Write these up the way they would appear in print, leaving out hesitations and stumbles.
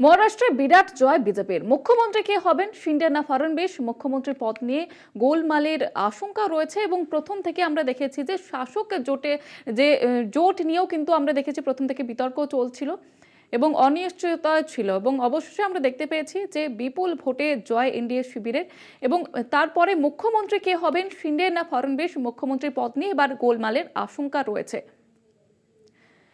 মহারাষ্ট্রে বিরাট জয় বিজেপির। মুখ্যমন্ত্রী কে হবেন, শিন্ডে না ফাড়নবিস? মুখ্যমন্ত্রীর পদ নিয়ে গোলমালের আশঙ্কা রয়েছে এবং প্রথম থেকে আমরা দেখেছি যে শাসক জোটে যে জোট নিয়েও কিন্তু আমরা দেখেছি প্রথম থেকে বিতর্ক চলছিল এবং অনিশ্চয়তা ছিল এবং অবশেষে আমরা দেখতে পেয়েছি যে বিপুল ভোটে জয় এনডিএ শিবিরের। এবং তারপরে মুখ্যমন্ত্রী কে হবেন, শিন্ডে না ফাড়নবিস? মুখ্যমন্ত্রীর পদ নিয়ে এবার গোলমালের আশঙ্কা রয়েছে।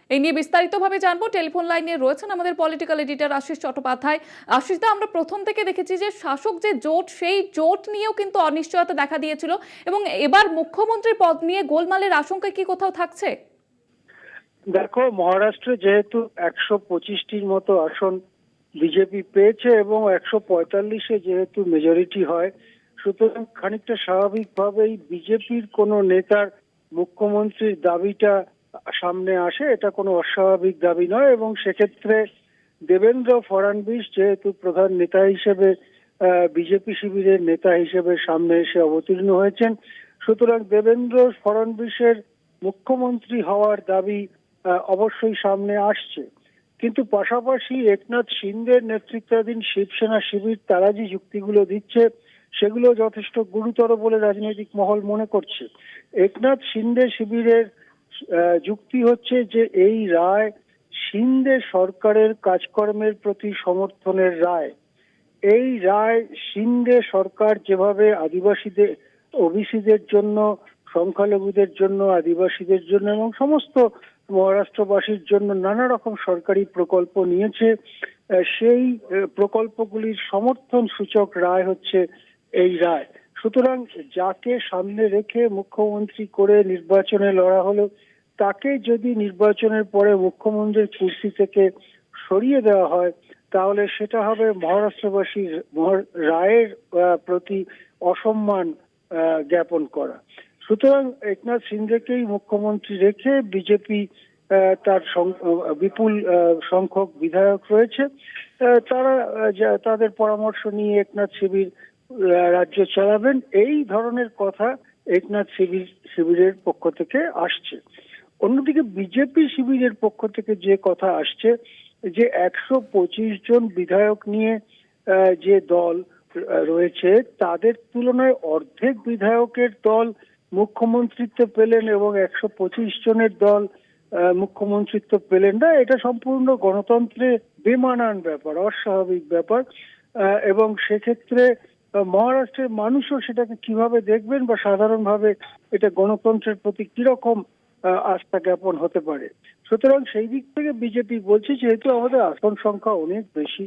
এই নিয়ে বিস্তারিতভাবে জানবো। টেলিফোন লাইনে রয়েছেন আমাদের পলিটিক্যাল এডিটর আশিস চট্টোপাধ্যায়। আশিস দা, আমরা প্রথম থেকে দেখেছি যে শাসক যে জোট, সেই জোট নিয়েও কিন্তু অনিশ্চয়তা দেখা দিয়েছিল এবং এবার মুখ্যমন্ত্রীর পদ নিয়ে গোলমালের আশঙ্কা কি কোথাও থাকছে? দেখো, মহারাষ্ট্রে যেহেতু 125টির মতো আসন বিজেপি পেয়েছে এবং 145-এ যেহেতু মেজরিটি হয়, সুতরাং খানিকটা স্বাভাবিকভাবেই বিজেপির কোনো নেতার মুখ্যমন্ত্রীর দাবিটা সামনে আসে। এটা কোনো অস্বাভাবিক দাবি নয় এবং সেক্ষেত্রে দেবেন্দ্র ফডনবিস যেহেতু প্রধান নেতা হিসেবে বিজেপি শিবিরের নেতা হিসেবে সামনে এসে অবতীর্ণ হয়েছেন, সুতরাং দেবেন্দ্র ফডনবিসের মুখ্যমন্ত্রী হওয়ার দাবি অবশ্যই সামনে আসছে। কিন্তু পাশাপাশি একনাথ শিন্দের নেতৃত্বাধীন শিবসেনা শিবির তারা যে যুক্তিগুলো দিচ্ছে সেগুলো যথেষ্ট গুরুতর বলে রাজনৈতিক মহল মনে করছে। একনাথ শিন্দে শিবিরের যুক্তি হচ্ছে যে এই রায় শিন্দে সরকারের কাজকর্মের প্রতি সমর্থনের রায়। এই রায় শিন্দে সরকার যেভাবে আদিবাসীদের, ওবিসিদের জন্য, সংখ্যালঘুদের জন্য, আদিবাসীদের জন্য এবং সমস্ত মহারাষ্ট্রবাসীর জন্য নানা রকম সরকারি প্রকল্প নিয়েছে, সেই প্রকল্পগুলির সমর্থন সূচক রায় হচ্ছে এই রায়। সুতরাং যাকে সামনে রেখে মুখ্যমন্ত্রী করে নির্বাচনে লড়া হলো, তাকে যদি নির্বাচনের পরে মুখ্যমন্ত্রীর কুর্সি থেকে সরিয়ে দেওয়া হয় তাহলে সেটা হবে মহারাষ্ট্রবাসীর রায়ের প্রতি অসম্মান জ্ঞাপন করা। সুতরাং একনাথ শিন্দেকেই মুখ্যমন্ত্রী রেখে বিজেপি তার বিপুল সংখ্যক বিধায়ক রয়েছে, তারা তাদের পরামর্শ নিয়ে একনাথ শিবির রাজ্য চালাবেন, এই ধরনের কথা একনাথ শিবিরের পক্ষ থেকে আসছে। অন্যদিকে বিজেপি শিবিরের পক্ষ থেকে যে কথা আসছে যে 125 জন বিধায়ক নিয়ে যে দল রয়েছে তাদের তুলনায় অর্ধেক বিধায়কের দল মুখ্যমন্ত্রিত্ব পেলেন এবং 125 জনের দল মুখ্যমন্ত্রিত্ব পেলেন না। এটা সম্পূর্ণ গণতন্ত্রে বেমানান ব্যাপার, অস্বাভাবিক ব্যাপার। এবং সেক্ষেত্রে মহারাষ্ট্রের মানুষও সেটাকে কিভাবে দেখবেন বা সাধারণভাবে এটা গণতন্ত্রের প্রতি কিরকম আস্থা জ্ঞাপন হতে পারে। সুতরাং সেই দিক থেকে বিজেপি বলছে যেহেতু আমাদের আসন সংখ্যা অনেক বেশি,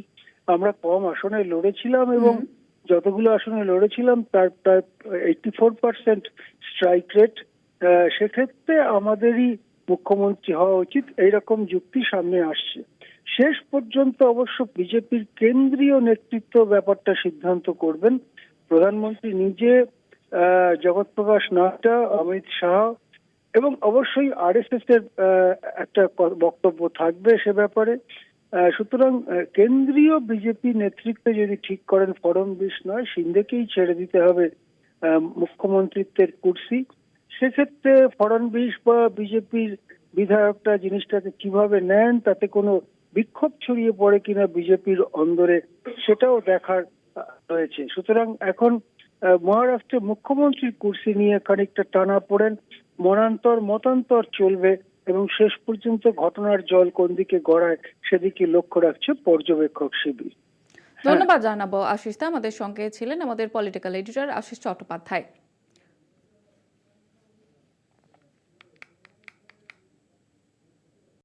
আমরা কম আসনে লড়েছিলাম এবং যতগুলো আসনে লড়েছিলাম তার প্রায় 84% স্ট্রাইক রেট, সেক্ষেত্রে আমাদেরই মুখ্যমন্ত্রী হওয়া উচিত, এইরকম যুক্তি সামনে আসছে। শেষ পর্যন্ত অবশ্য বিজেপির কেন্দ্রীয় নেতৃত্ব ব্যাপারটা সিদ্ধান্ত করবেন। প্রধানমন্ত্রী নিজে, জগৎপ্রকাশ নাড্ডা, অমিত শাহ এবং অবশ্যই আরএসএস এর একটা বক্তব্য থাকবে সে ব্যাপারে। সুতরাং কেন্দ্রীয় বিজেপি নেতৃত্ব যদি ঠিক করেন ফডনবিস নয় শিন্দেকেই ছেড়ে দিতে হবে মুখ্যমন্ত্রিত্বের কুর্সি, সেক্ষেত্রে ফডনবিস বা বিজেপির বিধায়করা জিনিসটাকে কিভাবে নেন, তাতে কোনো বিক্ষোভ ছড়িয়ে পড়ে কিনা বিজেপির অন্দরে, সেটাও দেখার রয়েছে। সুতরাং এখন মহারাষ্ট্রে মুখ্যমন্ত্রীর কুর্সি নিয়ে খানিকটা টানাপোড়েন, মতান্তর চলবে এবং শেষ পর্যন্ত ঘটনার জল কোন দিকে গড়ায় সেদিকে লক্ষ্য রাখছে পর্যবেক্ষক শিবির। ধন্যবাদ জানাবো আশিস দা। আমাদের সঙ্গে ছিলেন আমাদের পলিটিক্যাল এডিটর আশিস চট্টোপাধ্যায়।